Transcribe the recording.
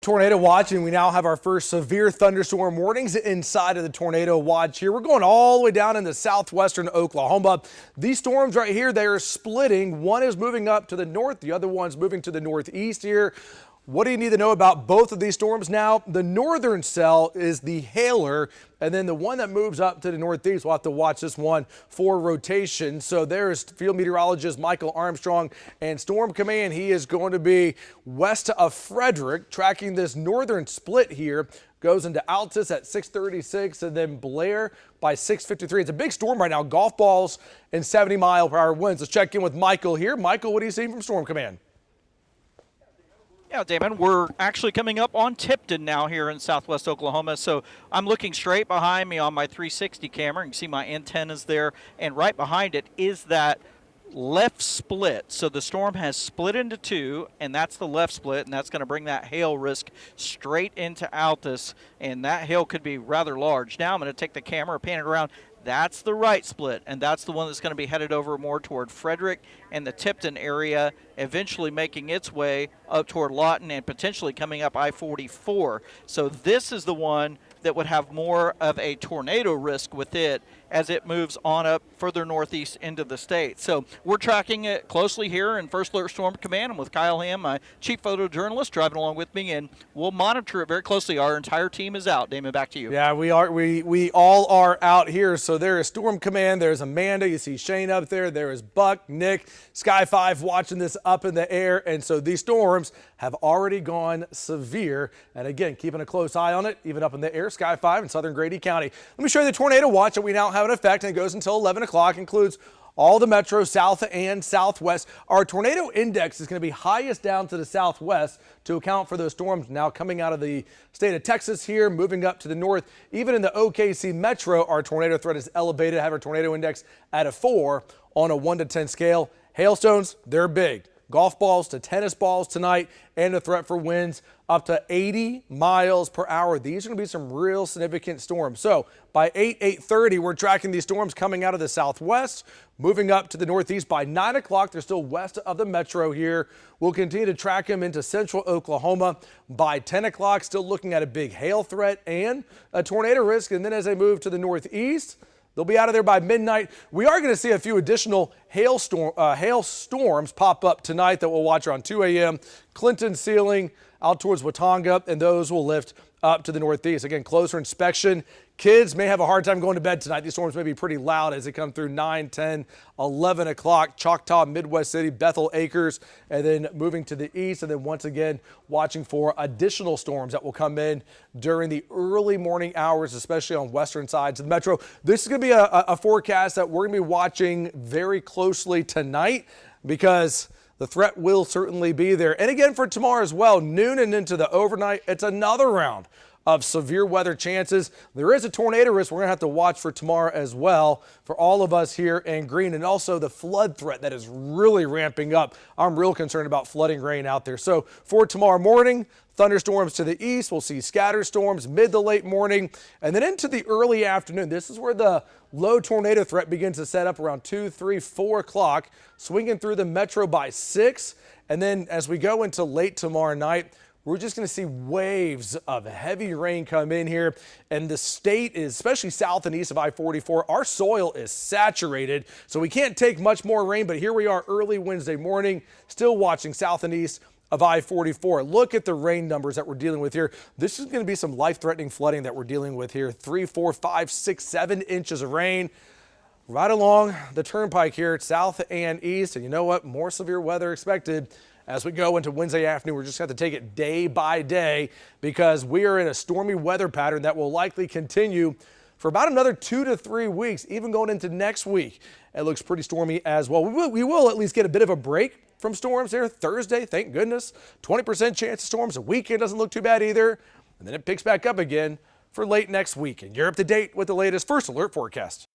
Tornado watch, and we now have our first severe thunderstorm warnings inside of the tornado watch here. We're going all the way down into southwestern Oklahoma. These storms right here, they are splitting. One is moving up to the north, the other one's moving to the northeast here. What do you need to know about both of these storms now? The northern cell is the hailer, and then the one that moves up to the northeast, we'll have to watch this one for rotation. So there's field meteorologist Michael Armstrong and Storm Command. He is going to be west of Frederick, tracking this northern split here. Goes into Altus at 6:36 and then Blair by 6:53. It's a big storm right now. Golf balls and 70-mile-per-hour winds. Let's check in with Michael here. Michael, what are you seeing from Storm Command? Yeah, Damon, we're actually coming up on Tipton now here in southwest Oklahoma. So I'm looking straight behind me on my 360 camera. You can see my antennas there. And right behind it is that left split. So the storm has split into two, and that's the left split, and that's going to bring that hail risk straight into Altus. And that hail could be rather large. Now I'm going to take the camera, pan it around. That's the right split, and that's the one that's going to be headed over more toward Frederick and the Tipton area, eventually making its way up toward Lawton and potentially coming up I-44. So this is the one that would have more of a tornado risk with it as it moves on up further northeast into the state. So we're tracking it closely here in First Alert Storm Command. I'm with Kyle Ham, my chief photojournalist, driving along with me, and we'll monitor it very closely. Our entire team is out. Damon, back to you. Yeah, we are. We all are out here. So there is Storm Command. There's Amanda. You see Shane up there. There is Buck, Nick, Sky 5 watching this up in the air. And so these storms have already gone severe. And again, keeping a close eye on it, even up in the air, Sky 5 in southern Grady County. Let me show you the tornado watch that we now have in effect, and it goes until 11 o'clock, includes all the metro south and southwest. Our tornado index is going to be highest down to the southwest to account for those storms now coming out of the state of Texas here, moving up to the north. Even in the OKC metro, our tornado threat is elevated. Have our tornado index at a 4 on a 1 to 10 scale. Hailstones, they're big. Golf balls to tennis balls tonight, and a threat for winds up to 80 miles per hour. These are going to be some real significant storms. So by 8:30, we're tracking these storms coming out of the southwest, moving up to the northeast. By 9 o'clock, they're still west of the metro here. We'll continue to track them into central Oklahoma. By 10 o'clock, still looking at a big hail threat and a tornado risk. And then as they move to the northeast, they'll be out of there by midnight. We are going to see a few additional hail storms pop up tonight that we'll watch around 2 a.m. Clinton Sealing out towards Watonga, and those will lift up to the northeast. Again, closer inspection. Kids may have a hard time going to bed tonight. These storms may be pretty loud as they come through 9, 10, 11 o'clock. Choctaw, Midwest City, Bethel Acres, and then moving to the east. And then once again, watching for additional storms that will come in during the early morning hours, especially on western sides of the metro. This is going to be a forecast that we're going to be watching very closely tonight, because the threat will certainly be there. And again for tomorrow as well, noon and into the overnight, it's another round of severe weather chances. There is a tornado risk we're going to have to watch for tomorrow as well for all of us here in Green, and also the flood threat that is really ramping up. I'm real concerned about flooding rain out there. So for tomorrow morning, thunderstorms to the east. We'll see scatter storms mid to late morning, and then into the early afternoon. This is where the low tornado threat begins to set up around 2, 3, 4 o'clock, swinging through the metro by 6. And then as we go into late tomorrow night, we're just going to see waves of heavy rain come in here. And the state is, especially south and east of I-44, our soil is saturated, so we can't take much more rain. But here we are early Wednesday morning, still watching south and east of I-44. Look at the rain numbers that we're dealing with here. This is going to be some life-threatening flooding that we're dealing with here. 3, 4, 5, 6, 7 inches of rain right along the turnpike here, south and east. And you know what? More severe weather expected as we go into Wednesday afternoon. We're just going to have to take it day by day, because we are in a stormy weather pattern that will likely continue for about another 2 to 3 weeks, even going into next week. It looks pretty stormy as well. We will at least get a bit of a break from storms there Thursday, thank goodness. 20% chance of storms. The weekend doesn't look too bad either. And then it picks back up again for late next week. And you're up to date with the latest First Alert forecast.